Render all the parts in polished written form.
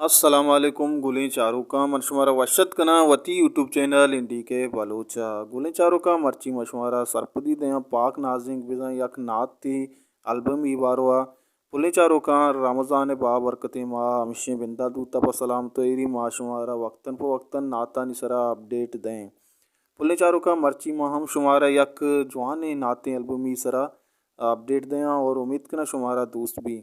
अस्सलाम वालेकुम गुलें चारों का मशवरा वशत कना वती यूट्यूब चैनल इंडी के बलोचा गुलें चारों का मर्ची मशवरा सरपदी दया पाक नाजिंग बिजा यक नात ती एल्बम ई बारवा पुलें चारों का रमज़ान बाबरकत माह हमिशे बिंदा दूता पसलाम तो एरी माशुमारा वक्तन प वक्तन नाता निसरा अपडेट दें पुलें चारों का मर्ची माह हम शुमारा यक जवान नाते एल्बम ई सरा अपडेट दें और उम्मीद कना शुमारा दोस्त भी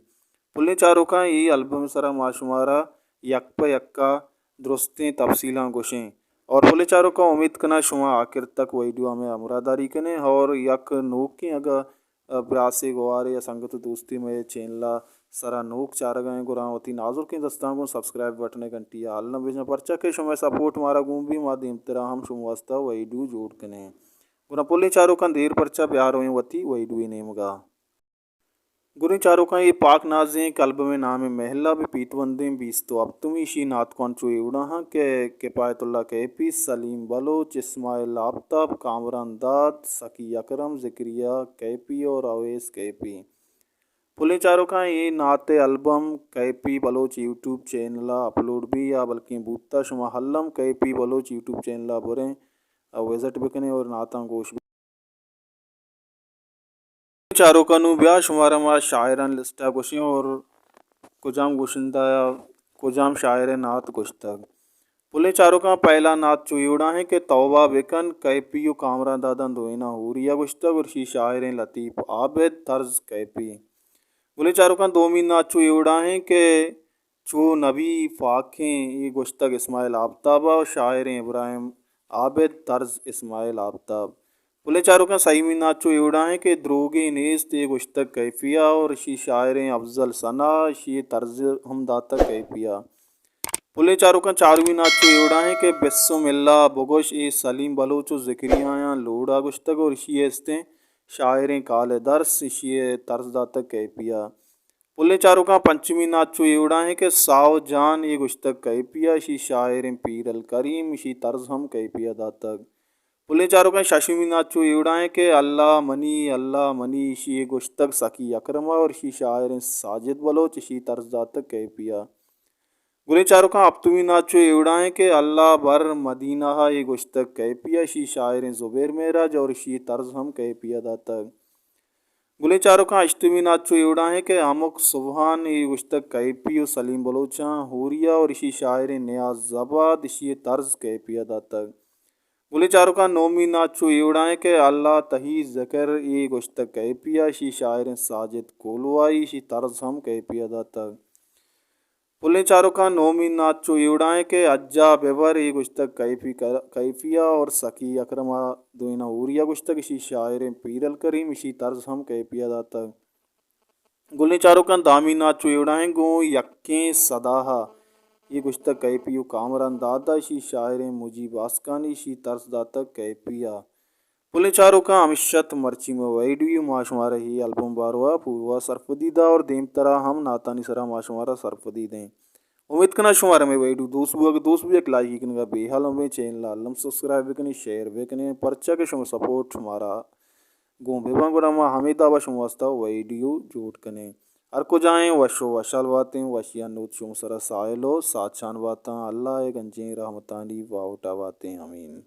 पुल्ले चारों का ये एल्बम सरा माशुमारा यक प यक्का दुरुस्तें तफसीलां गोशें और पुल्ले चारों का उम्मीद कना शुमा आखिर तक वीडियो में अमरादारी कने और यक नोक के अगर ब्रासे गुवारे या संगत दोस्ती में चैनला सरा नोक चार गए गुरावती नाजुर के दस्तां को सब्सक्राइब बटने घंटी हाल न भेजना पर्चा के शुमा सपोर्ट मारा गुम भी माध्यम तेरा हम शुम वास्ता वीडियो जोड़ कने गुना पुल्ले चारों का देर पर्चा प्यार हुए वती वीडियो नेमगा गुरी चारों का ये पाक नाजें कल्ब में नाम महला भी पीतवंदें बीस तो अब तुम इशी नात कौन चुए उड़ा के किपायतुल्ला के पी सलीम बलोच इस्माइल आफ्ताब कामरान दाद सकी अकरम जिक्रिया कैपी और अवेस कैपी पुले चारों का ये नात एल्बम कैपी बलोच यूट्यूब चैनल अपलोड भी या बल्कि बूता शुमा हल्लम कैपी बलोच यूट्यूब चैनल बुरें विजिट बिकने और नाता गोश चारों का नु ब्याह शुमारा मा शायरान लिस्टा गोशी और कुजाम गोशिंदा कुजाम शायर नात गोश्तक पुले चारों का पहला नात चुयूड़ा है कि तौबा बेकन कैपी कामरा दादा दोइना हुरिया गोश्तक और शी शायर लतीफ़ आबिद तर्ज कैपी पुले चारों का दोमी नात चुयूड़ा है कि चो नबी फाखें ये गोश्तक इस्माइल आफ्ताबा और शायर इब्राहिम आबिद तर्ज इस्माइल आफ्ताब पुले चारों का सही मीनाचो एवड़ा है कि द्रोगे नेस ते गुश्तक कैफिया और शी शायर अफजल सना शी तर्ज हम दाता कैफिया पुले चारों का चारवी नाचो एवड़ा है कि बेस्सो मिल्ला बगोश ए सलीम बलोचो जिक्रिया लोड़ा गुश्तक और शी एस्ते शायर काले दर्स शी तर्ज दाता कैफिया पुले चारों का पंचमी नाचो एवड़ा है कि साव जान ये गुश्तक कैफिया शी शायर पीर अल करीम शी तर्ज हम कैफिया दातक पुले चारों का शशिमी नाचो एवड़ा है कि अल्लाह मनी शी गुश्तक सकी अकरमा और शी शायर साजिद बलोच शी तर्जदातक कैपिया गुले चारों का अब्तुमी नाचो एवड़ा है कि अल्लाह बर मदीना ये गुश्तक कैपिया शी शायर जुबैर मेराज और शी तर्ज हम कैपिया दातक गुले चारों का अश्तमी नाचो एवड़ा है कि अमुक सुबहान ये गुश्तक कैपी सलीम बलोचा हुरिया और शी शायर नियाज जबाद शी तर्ज कैपिया दातक गुली चारों का नोमी नाचो एवड़ा है कि अल्लाह तही जकर ये गुश्तक कैपिया शी शायर साजिद कोलवाई शी तर्ज हम कैपिया दाता पुले चारों का नोमी नाचो एवड़ा है कि अज्जा बेवर ये गुश्तक कैफिया और सकी अकरमा दोइना उरिया गुश्तक शी शायर पीरल करीम शी तर्ज हम कैपिया दाता गुली चारों का दामी नाचो एवड़ा है गो यक्के सदाहा ये गुश्तक कैपियो कामरान दादा शी शायर मुजीब आसकानी शी तर्स दाता कैपिया पुले चारों का अमिशत मर्ची में वैडवी माशुमारा ही एल्बम बारवा पूर्वा सरफदीदा और देम तरह हम नातानी सरा माशुमारा सरफदी दें उम्मीद करना शुमारा में वैडू दोस्त भी एक लाइक करेगा बेहाल में चैनल आलम सब्सक्राइब करें शेयर भी करें पर्चा के शुम सपोर्ट हमारा गो बेबा हमें दावा शुम वास्ता वीडियो जोड़ करें हर को जाएं वशो वशाल वातें वशिया नूत शुम सरा सायलो साचान वाता अल्लाह गंजे रहमतानी वाउटा वातें अमीन।